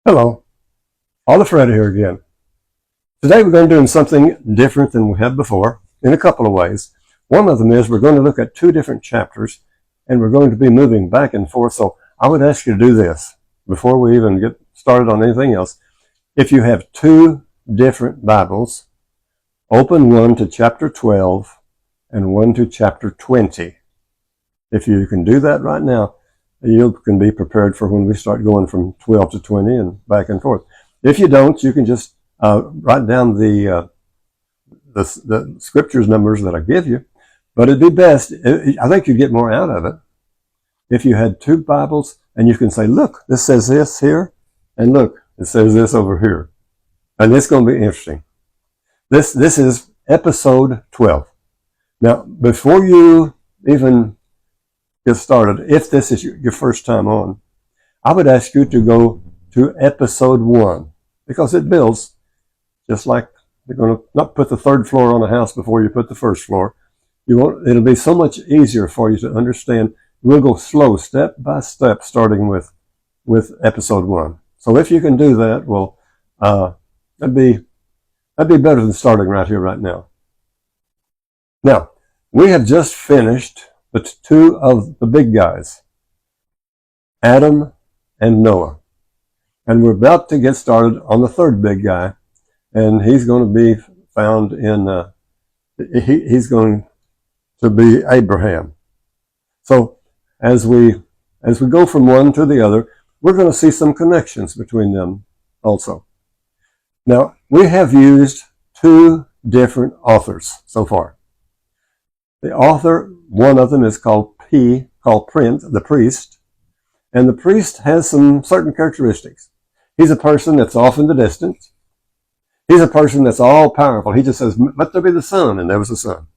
Hello, Oliver Fred here again. Today we're going to do something different than we have before in a couple of ways. One of them is we're going to look at two different chapters and we're going to be moving back and forth. So I would ask you to do this before we even get started on anything else. If you have two different Bibles, open one to chapter 12 and one to chapter 20. If you can do that right now, you can be prepared for when we start going from 12 to 20 and back and forth. If you don't, you can just write down the scriptures numbers that I give you. But it'd be best, I think you'd get more out of it if you had two Bibles and you can say, look, this says this here, and look, it says this over here. And it's going to be interesting. This is episode 12. Now, before you even get started, if this is your first time on, I would ask you to go to episode 1 because it builds just like they're going to not put the third floor on a house before you put the first floor. It'll be so much easier for you to understand. We'll go slow, step by step, starting with episode 1. So if you can do that, well, that'd be better than starting right here, right now. Now, we have just finished the two of the big guys, Adam and Noah. And we're about to get started on the third big guy, and he's going to be found in, he's going to be Abraham. So as we go from one to the other, we're going to see some connections between them also. Now, we have used two different authors so far. The author, one of them is called the priest, and the priest has some certain characteristics. He's a person that's off in the distance. He's a person that's all powerful. He just says, let there be the sun, and there was the sun.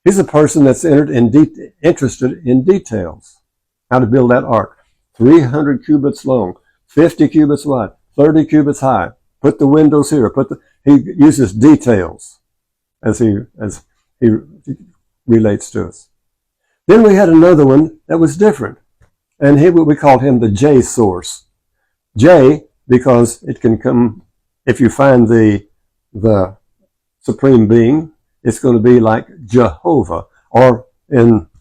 He's a person that's interested in details, how to build that ark. 300 cubits long, 50 cubits wide, 30 cubits high. Put the windows here. He uses details as he relates to us. Then we had another one that was different, and we called him the J source. J, because it can come, if you find the supreme being, it's going to be like Jehovah, or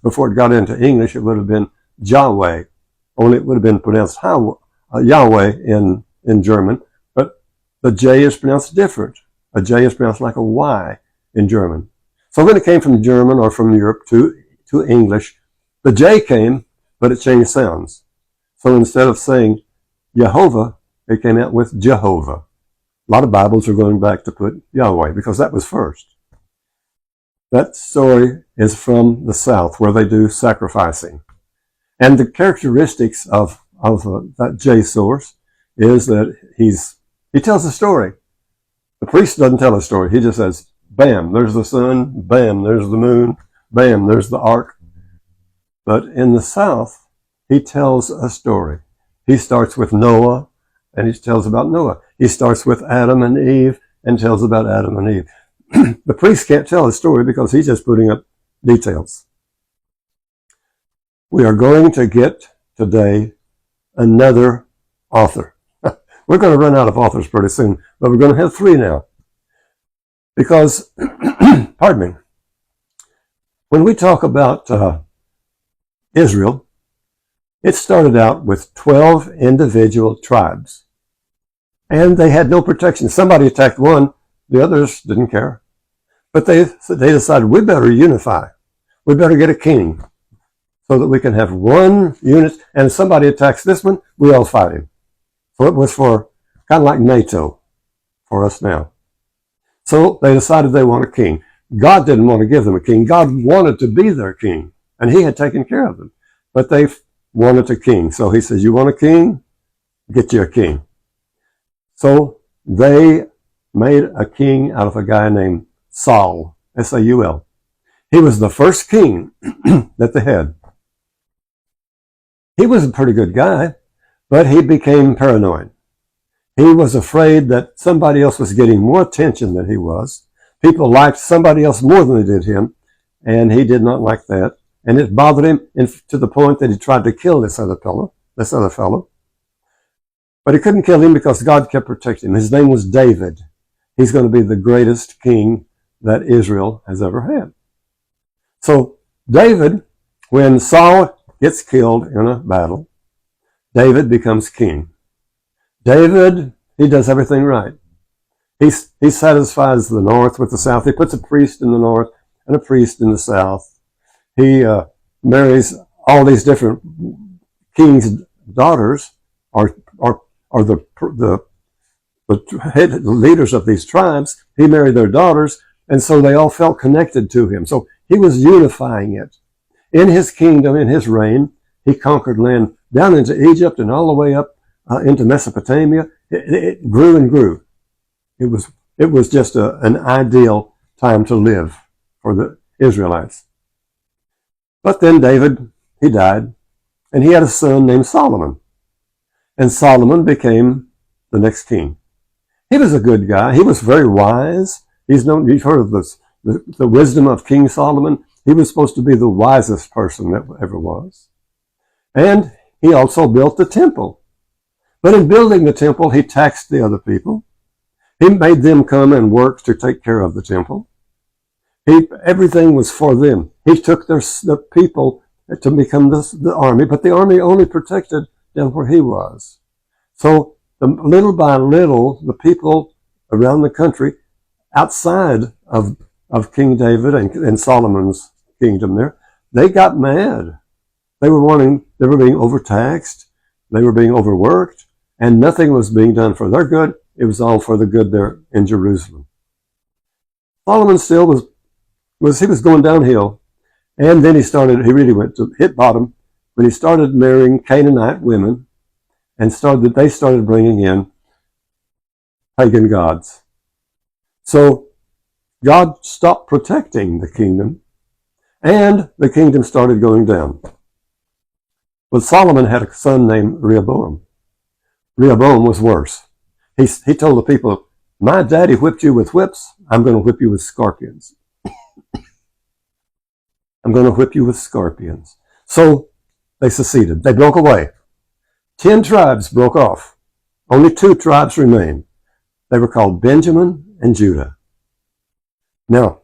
before it got into English, it would have been Yahweh, only it would have been pronounced Yahweh in German, but the J is pronounced different. A J is pronounced like a Y in German. So when it came from German or from Europe to English, the J came, but it changed sounds. So instead of saying Jehovah, it came out with Jehovah. A lot of Bibles are going back to put Yahweh because that was first. That story is from the South where they do sacrificing. And the characteristics of that J source is that he tells a story. The priest doesn't tell a story. He just says, bam, there's the sun, bam, there's the moon, bam, there's the ark. But in the South, he tells a story. He starts with Noah, and he tells about Noah. He starts with Adam and Eve, and tells about Adam and Eve. The priest can't tell a story because he's just putting up details. We are going to get today another author. We're going to run out of authors pretty soon, but we're going to have 3 now. Because, pardon me, when we talk about Israel, it started out with 12 individual tribes. And they had no protection. Somebody attacked one, the others didn't care. But they decided, we better unify. We better get a king so that we can have one unit. And if somebody attacks this one, we all fight him. So it was for kind of like NATO for us now. So they decided they want a king. God didn't want to give them a king. God wanted to be their king, and he had taken care of them. But they wanted a king. So he says, you want a king? Get you a king. So they made a king out of a guy named Saul, S-A-U-L. He was the first king that they had. He was a pretty good guy, but he became paranoid. He was afraid that somebody else was getting more attention than he was. People liked somebody else more than they did him, and he did not like that. And it bothered him to the point that he tried to kill this other fellow. But he couldn't kill him because God kept protecting him. His name was David. He's going to be the greatest king that Israel has ever had. So David, when Saul gets killed in a battle, David becomes king. David, he does everything right. He satisfies the north with the south. He puts a priest in the north and a priest in the south. He marries all these different kings' daughters, or the head leaders of these tribes. He married their daughters, and so they all felt connected to him. So he was unifying it. In his kingdom, in his reign, he conquered land down into Egypt and all the way up into Mesopotamia. It grew and grew. It was just an ideal time to live for the Israelites. But then David, he died, and he had a son named Solomon. And Solomon became the next king. He was a good guy. He was very wise. You've heard of this, the wisdom of King Solomon. He was supposed to be the wisest person that ever was. And he also built the temple. But in building the temple, he taxed the other people. He made them come and work to take care of the temple. Everything was for them. He took the people to become the army, but the army only protected them where he was. So little by little, the people around the country outside of King David and Solomon's kingdom there, they got mad. They were being overtaxed, they were being overworked, and nothing was being done for their good. It was all for the good there in Jerusalem. Solomon still was going downhill, and then he really went to hit bottom when he started marrying Canaanite women, and they started bringing in pagan gods. So God stopped protecting the kingdom, and the kingdom started going down. But Solomon had a son named Rehoboam. Rehoboam was worse. He told the people, my daddy whipped you with whips, I'm going to whip you with scorpions. I'm going to whip you with scorpions. So they seceded. They broke away. 10 tribes broke off. Only 2 tribes remained. They were called Benjamin and Judah. Now,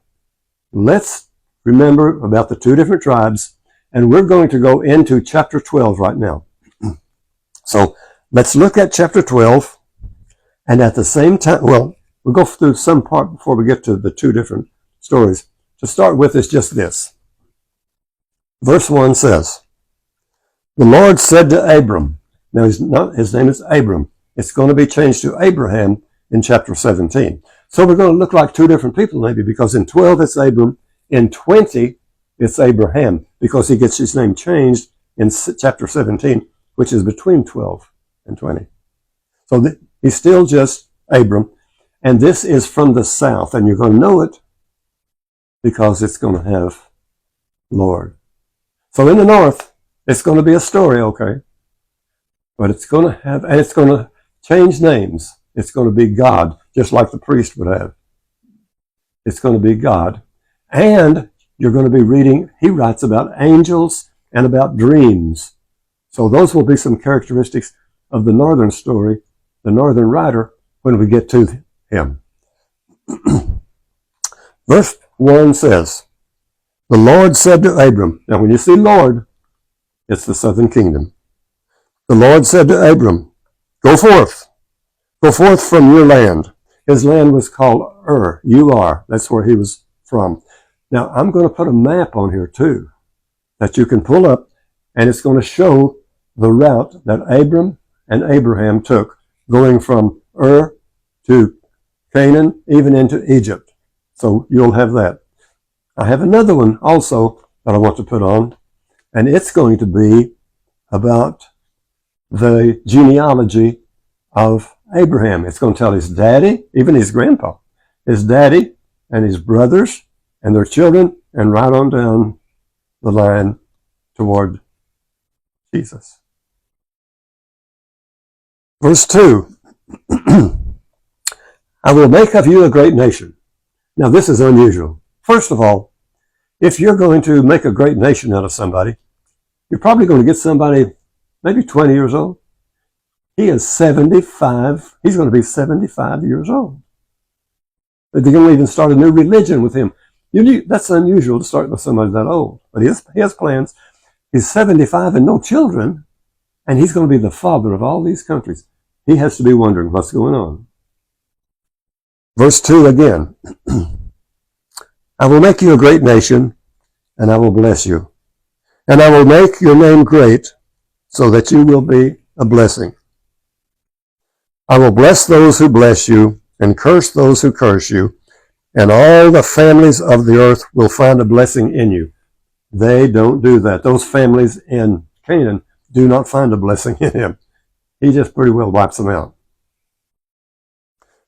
let's remember about the 2 different tribes, and we're going to go into chapter 12 right now. So let's look at chapter 12, and at the same time, we'll go through some part before we get to the 2 different stories. To start with is just this. Verse 1 says, the Lord said to Abram, now his name is Abram. It's going to be changed to Abraham in chapter 17. So we're going to look like 2 different people maybe, because in 12 it's Abram, in 20 it's Abraham, because he gets his name changed in chapter 17, which is between 12 and 20. So he's still just Abram, and this is from the south, and you're going to know it because it's going to have Lord. So in the north, it's going to be a story, okay? But it's going to change names. It's going to be God, just like the priest would have. It's going to be God. And you're going to be reading, he writes about angels and about dreams. So those will be some characteristics of the northern story, the northern writer, when we get to him. Verse 1 says, the Lord said to Abram, now when you see Lord, it's the southern kingdom. The Lord said to Abram, go forth from your land. His land was called Ur, that's where he was from. Now I'm going to put a map on here too, that you can pull up, and it's going to show the route that Abram and Abraham took, going from Ur to Canaan, even into Egypt. So you'll have that. I have another one also that I want to put on, and it's going to be about the genealogy of Abraham. It's going to tell his daddy, even his grandpa, his daddy and his brothers and their children, and right on down the line toward Jesus. Verse 2, I will make of you a great nation. Now this is unusual. First of all, if you're going to make a great nation out of somebody, you're probably going to get somebody maybe 20 years old. He is 75. He's going to be 75 years old. They're going to even start a new religion with him. That's unusual to start with somebody that old. But he has plans. He's 75 and no children, and he's going to be the father of all these countries. He has to be wondering what's going on. Verse 2 again. I will make you a great nation, and I will bless you. And I will make your name great, so that you will be a blessing. I will bless those who bless you, and curse those who curse you, and all the families of the earth will find a blessing in you. They don't do that. Those families in Canaan do not find a blessing in him. He just pretty well wipes them out.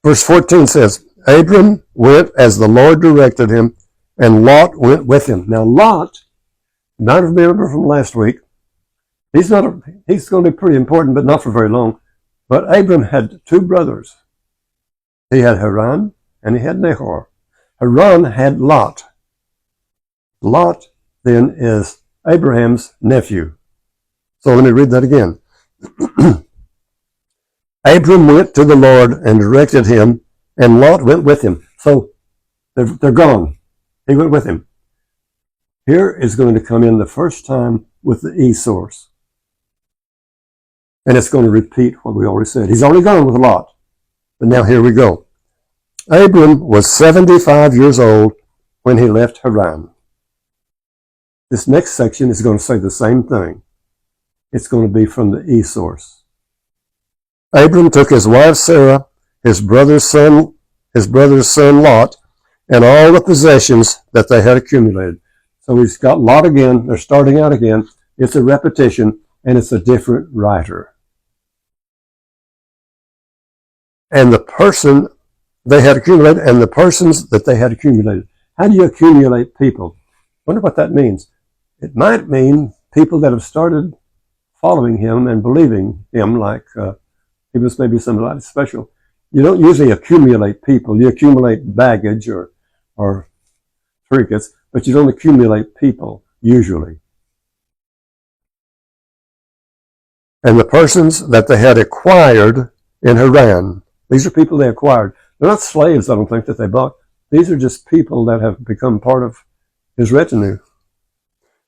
Verse 14 says, Abram went as the Lord directed him, and Lot went with him. Now Lot, you might remember from last week, he's going to be pretty important, but not for very long. But Abram had two brothers. He had Haran and he had Nahor. Haran had Lot. Lot then is Abraham's nephew. So let me read that again. Abram went to the Lord and directed him, and Lot went with him. So they're gone. He went with him. Here is going to come in the first time with the E source. And it's going to repeat what we already said. He's only gone with Lot. But now here we go. Abram was 75 years old when he left Haran. This next section is going to say the same thing. It's going to be from the E source. Abram took his wife Sarah, his brother's son Lot, and all the possessions that they had accumulated. So he's got Lot again. They're starting out again. It's a repetition, and it's a different writer. And the person they had accumulated, and the persons that they had accumulated. How do you accumulate people? I wonder what that means. It might mean people that have started following him and believing him, like he was maybe somebody special. You don't usually accumulate people. You accumulate baggage or trinkets, but you don't accumulate people, usually. And the persons that they had acquired in Haran, these are people they acquired. They're not slaves, I don't think, that they bought. These are just people that have become part of his retinue.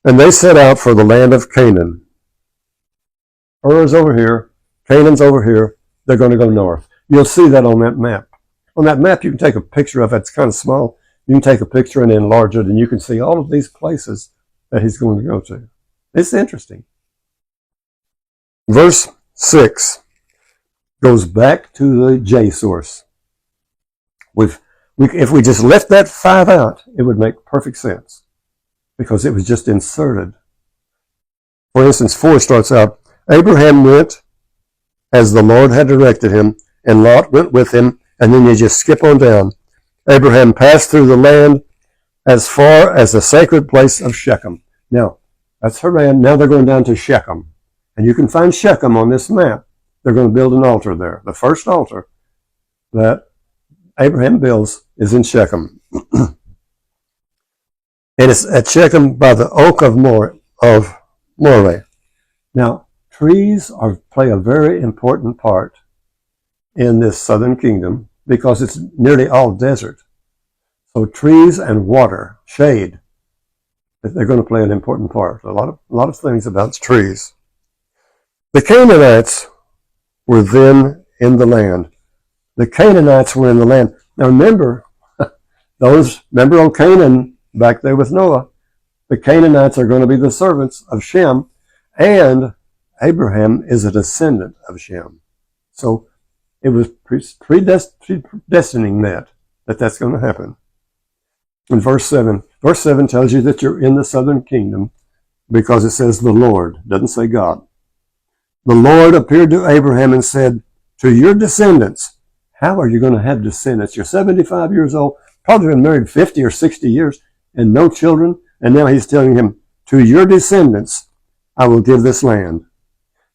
And they set out for the land of Canaan. Ur is over here. Canaan's over here. They're going to go north. You'll see that on that map. On that map, you can take a picture of it. It's kind of small. You can take a picture and enlarge it, and you can see all of these places that he's going to go to. It's interesting. Verse 6 goes back to the J source. If we just left that 5 out, it would make perfect sense because it was just inserted. For instance, 4 starts out, Abraham went as the Lord had directed him, and Lot went with him, and then you just skip on down. Abraham passed through the land as far as the sacred place of Shechem. Now, that's Haran. Now they're going down to Shechem. And you can find Shechem on this map. They're going to build an altar there. The first altar that Abraham builds is in Shechem. And it's at Shechem by the oak of Moreh. Now, trees play a very important part in this southern kingdom because it's nearly all desert. So trees and water, shade, they're going to play an important part. A lot of things about trees. The Canaanites were then in the land. The Canaanites were in the land. Now remember on Canaan back there with Noah, the Canaanites are going to be the servants of Shem, and Abraham is a descendant of Shem. So it was predestining that's going to happen. In verse 7 tells you that you're in the southern kingdom because it says the Lord, it doesn't say God. The Lord appeared to Abraham and said, to your descendants. How are you going to have descendants? You're 75 years old, probably been married 50 or 60 years, and no children. And now he's telling him, to your descendants, I will give this land.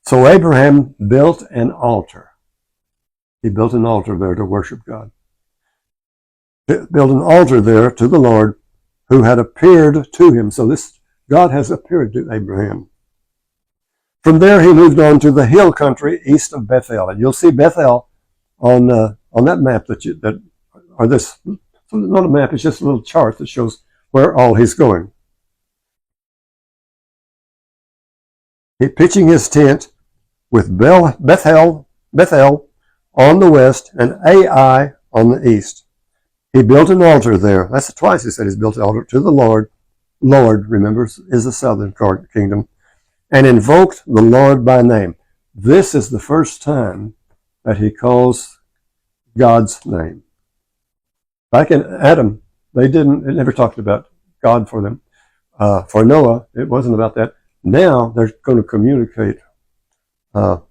So Abraham built an altar. He built an altar there to worship God. Built an altar there to the Lord who had appeared to him. So God has appeared to Abraham. From there, he moved on to the hill country east of Bethel. And you'll see Bethel on that map or this, not a map, it's just a little chart that shows where all he's going. He's pitching his tent with Bethel on the west and Ai on the east. He built an altar there. That's twice he said he's built an altar to the Lord. Lord, remember, is the southern kingdom. And invoked the Lord by name. This is the first time that he calls God's name. Back in Adam, it never talked about God for them. For Noah, it wasn't about that. Now they're going to communicate. They're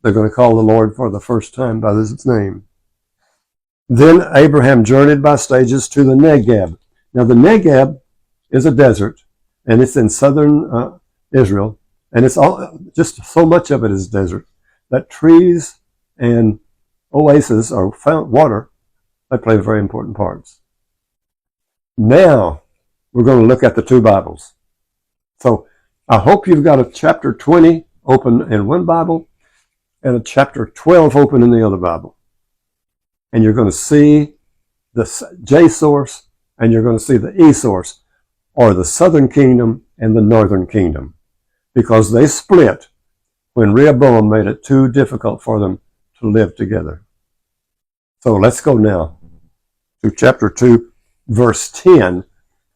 going to call the Lord for the first time by his name. Then Abraham journeyed by stages to the Negeb. Now the Negeb is a desert, and it's in southern Israel, and it's all just so much of it is desert that trees and oases or water, they play very important parts. Now we're going to look at the two Bibles. So I hope you've got a chapter 20 open in one Bible and a chapter 12 open in the other Bible. And you're going to see the J source and you're going to see the E source, or the southern kingdom and the northern kingdom, because they split when Rehoboam made it too difficult for them to live together. So let's go now to chapter 2, verse 10,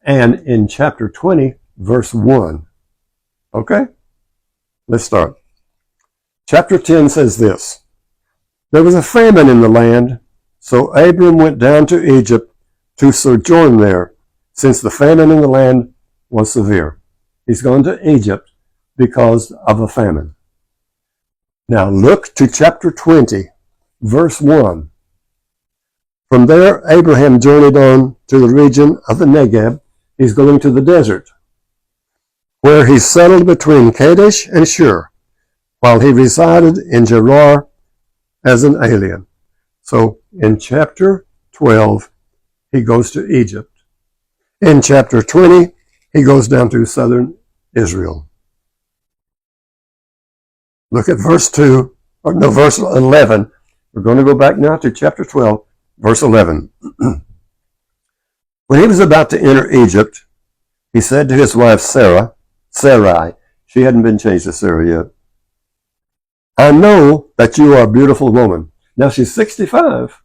and in chapter 20, verse 1. Okay? Let's start. Chapter 10 says this: There was a famine in the land, so Abram went down to Egypt to sojourn there, since the famine in the land was severe. He's gone to Egypt because of a famine. Now look to chapter 20, verse 1. From there, Abraham journeyed on to the region of the Negeb. He's going to the desert, where he settled between Kadesh and Shur, while he resided in Gerar as an alien. So in chapter 12, he goes to Egypt. In chapter 20, he goes down to southern Israel. Look at verse 11. We're going to go back now to chapter 12, verse 11. When he was about to enter Egypt, he said to his wife Sarai, she hadn't been changed to Sarah yet, I know that you are a beautiful woman. Now she's 65,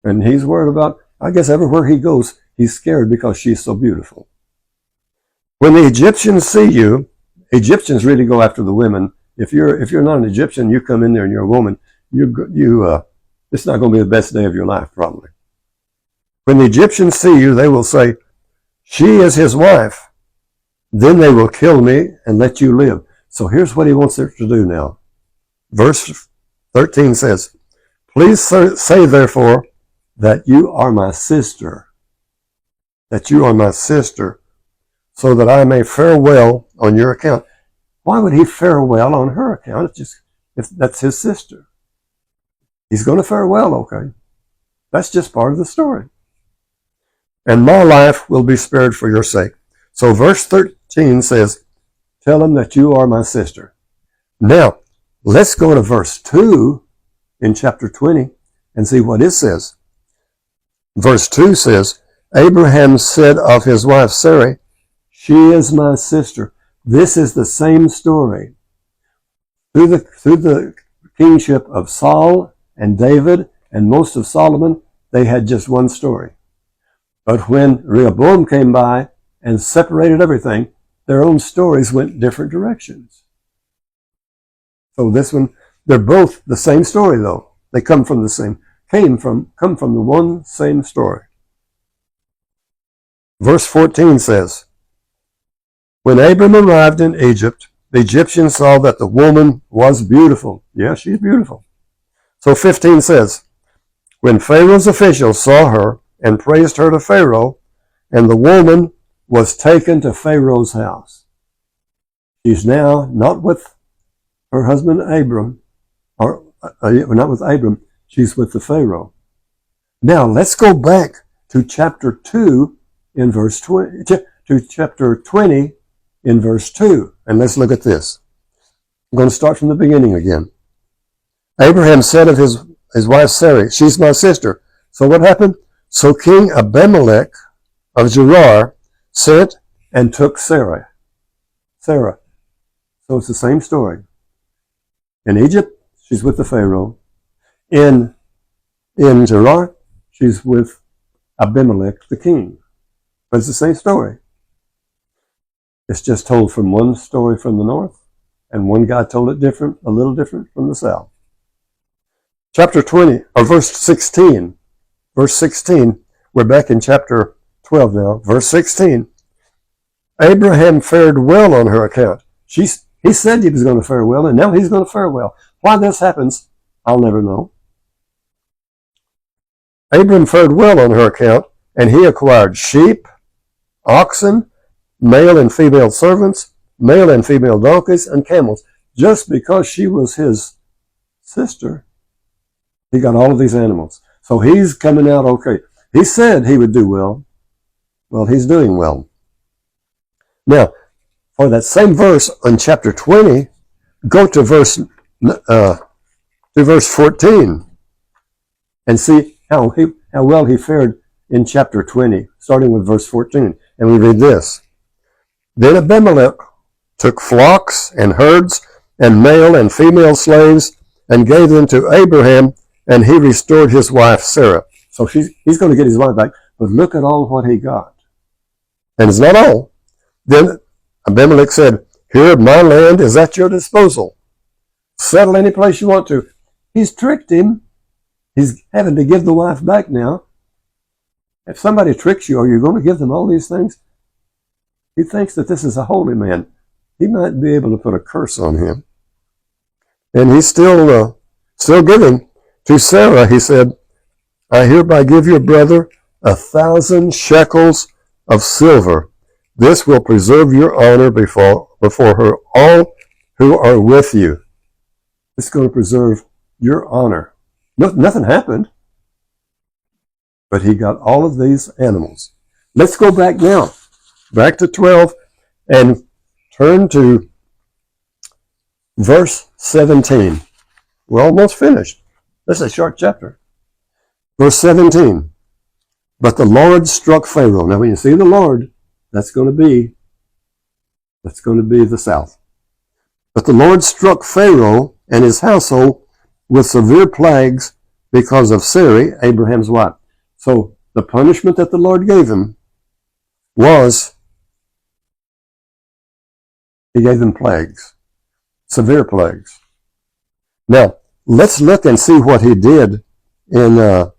and he's worried about, I guess everywhere he goes, he's scared because she's so beautiful. When the Egyptians see you, Egyptians really go after the women. If you're not an Egyptian, you come in there and you're a woman, it's not going to be the best day of your life, probably. When the Egyptians see you, they will say, she is his wife. Then they will kill me and let you live. So here's what he wants her to do now. Verse 13 says, Please say therefore that you are my sister, so that I may fare well on your account. Why would he fare well on her account? It's just, if that's his sister. He's going to fare well, okay? That's just part of the story. And my life will be spared for your sake. So verse 13 says, tell him that you are my sister. Now, let's go to verse 2 in chapter 20 and see what it says. Verse 2 says, Abraham said of his wife Sarai, she is my sister. This is the same story. Through the kingship of Saul and David and most of Solomon, they had just one story. But when Rehoboam came by and separated everything, their own stories went different directions. So this one, they're both the same story though. They come from the one same story. Verse 14 says, when Abram arrived in Egypt, the Egyptians saw that the woman was beautiful. Yeah, she's beautiful. So 15 says, when Pharaoh's officials saw her and praised her to Pharaoh, and the woman was taken to Pharaoh's house. She's now not with her husband Abram, or not with Abram, she's with the Pharaoh. Now let's go back to chapter 2 in verse 20, to chapter 20 in verse 2, and let's look at this. I'm going to start from the beginning again. Abraham said of his wife Sarai, she's my sister. So what happened? So King Abimelech of Gerar sent and took Sarah. So it's the same story. In Egypt, she's with the Pharaoh. In Gerar, she's with Abimelech, the king. But it's the same story. It's just told from one story from the north, and one guy told it different, a little different from the south. Chapter 20, or verse 16. Verse 16, we're back in chapter 12 now. Verse 16. Abraham fared well on her account. He said he was going to fare well, and now he's going to fare well. Why this happens, I'll never know. Abram fared well on her account, and he acquired sheep, oxen, male and female servants, male and female donkeys, and camels. Just because she was his sister, he got all of these animals. So he's coming out okay. He said he would do well. Well, he's doing well. Now, for that same verse in chapter 20, go to verse 14 and see how well he fared in chapter 20, starting with verse 14. And we read this. Then Abimelech took flocks and herds and male and female slaves and gave them to Abraham, and he restored his wife Sarah. So he's going to get his wife back, but look at all what he got. And it's not all. Then Abimelech said, here, my land is at your disposal. Settle any place you want to. He's tricked him. He's having to give the wife back now. If somebody tricks you, are you going to give them all these things? He thinks that this is a holy man. He might be able to put a curse on him. And he's still giving. To Sarah, he said, I hereby give your brother 1,000 shekels of silver. This will preserve your honor before her, all who are with you. It's going to preserve your honor. Nothing happened, but he got all of these animals. Let's go back now, back to 12, and turn to verse 17. We're almost finished. This is a short chapter. Verse 17. But the Lord struck Pharaoh. Now when you see the Lord, that's going to be the south. But the Lord struck Pharaoh and his household with severe plagues because of Sarai, Abraham's wife. So the punishment that the Lord gave him was, he gave them plagues, severe plagues. Now, let's look and see what he did in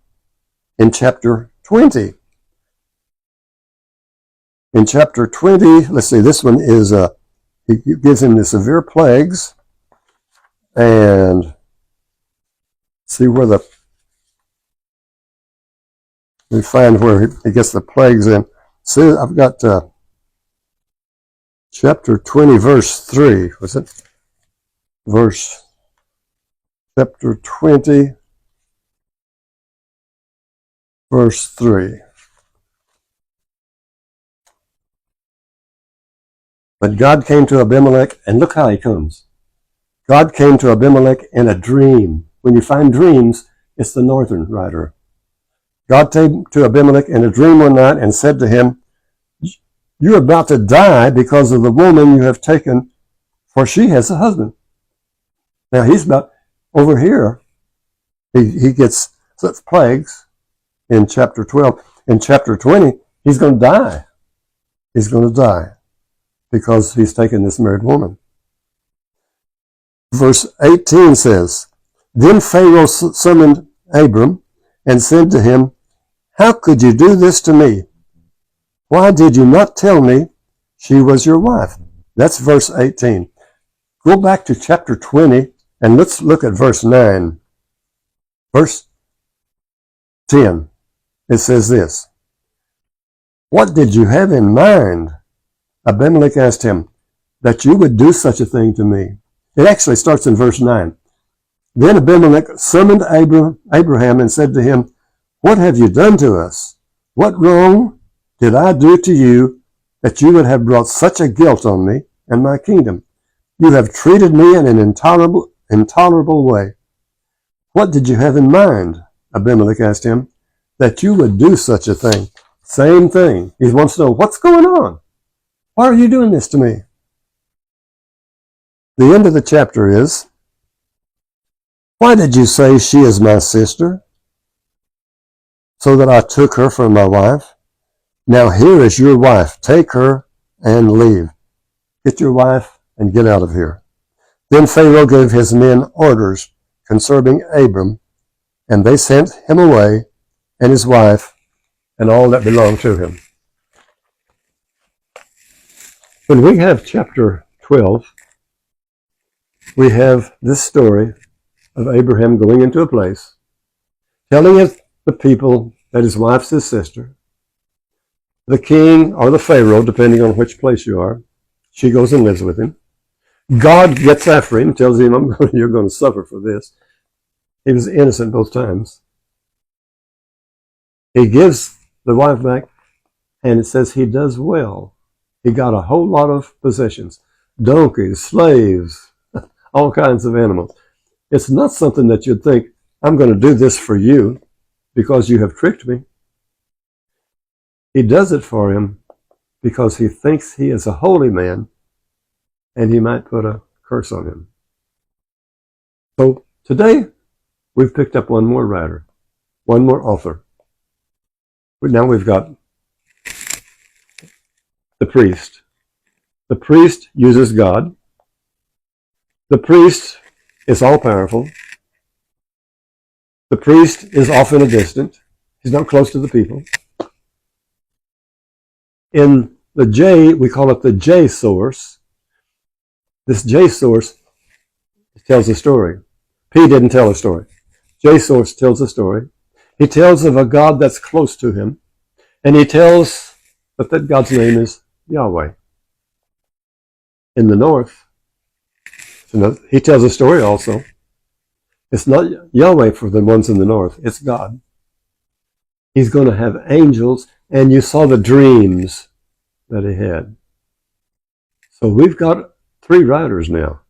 chapter 20. In chapter 20, let's see, this one is, he gives him the severe plagues, and see where we find where he gets the plagues in. See, I've got chapter 20, verse 3. Was it? Chapter 20, verse 3. But God came to Abimelech, and look how he comes. God came to Abimelech in a dream. When you find dreams, it's the northern writer. God came to Abimelech in a dream one night and said to him, you're about to die because of the woman you have taken, for she has a husband. Now he's about, over here, he gets plagues in chapter 12. In chapter 20, he's going to die. He's going to die because he's taken this married woman. Verse 18 says, then Pharaoh summoned Abram and said to him, how could you do this to me? Why did you not tell me she was your wife? That's verse 18. Go back to chapter 20 and let's look at verse 9. Verse 10. It says this. What did you have in mind? Abimelech asked him, that you would do such a thing to me. It actually starts in verse 9. Then Abimelech summoned Abraham and said to him, what have you done to us? What wrong did I do to you that you would have brought such a guilt on me and my kingdom? You have treated me in an intolerable way. What did you have in mind, Abimelech asked him, that you would do such a thing? Same thing. He wants to know, what's going on? Why are you doing this to me? The end of the chapter is, why did you say she is my sister, so that I took her for my wife? Now here is your wife. Take her and leave. Get your wife and get out of here. Then Pharaoh gave his men orders concerning Abram, and they sent him away and his wife and all that belonged to him. When we have chapter 12, we have this story of Abraham going into a place, telling the people that his wife's his sister. The king or the Pharaoh, depending on which place you are, she goes and lives with him. God gets after him, tells him, you're going to suffer for this. He was innocent both times. He gives the wife back, and it says he does well. He got a whole lot of possessions, donkeys, slaves, all kinds of animals. It's not something that you'd think, I'm going to do this for you because you have tricked me. He does it for him because he thinks he is a holy man and he might put a curse on him. So today, we've picked up one more writer, one more author. Now we've got the priest. The priest uses God. The priest is all-powerful. The priest is off in a distance. He's not close to the people. In the J, we call it the J source. This J source tells a story. P didn't tell a story. J source tells a story. He tells of a God that's close to him, and he tells that God's name is Yahweh. In the north, he tells a story also. It's not Yahweh for the ones in the north, it's God. He's going to have angels, and you saw the dreams that he had. So we've got three writers now.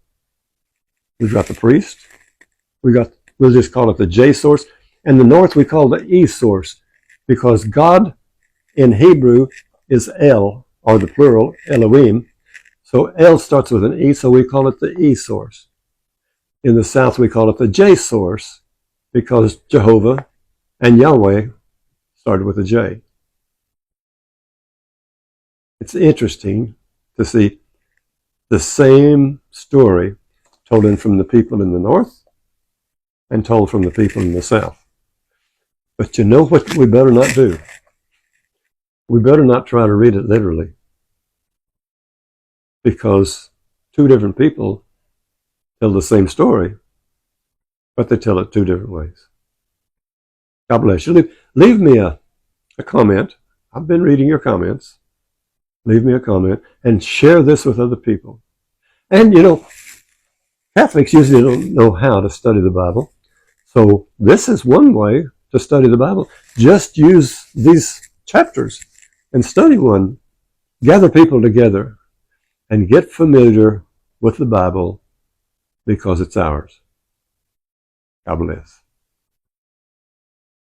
We've got the priest. We'll just call it the J source. And the north we call the E source, because God in Hebrew is El, or the plural, Elohim. So El starts with an E, so we call it the E source. In the south we call it the J source, because Jehovah and Yahweh started with a J. It's interesting to see the same story told in from the people in the north and told from the people in the south. But you know what we better not do? We better not try to read it literally, because two different people tell the same story, but they tell it two different ways. God bless you. Leave me a comment. I've been reading your comments. Leave me a comment and share this with other people. And you know, Catholics usually don't know how to study the Bible. So this is one way to study the Bible. Just use these chapters and study one. Gather people together and get familiar with the Bible because it's ours. God bless.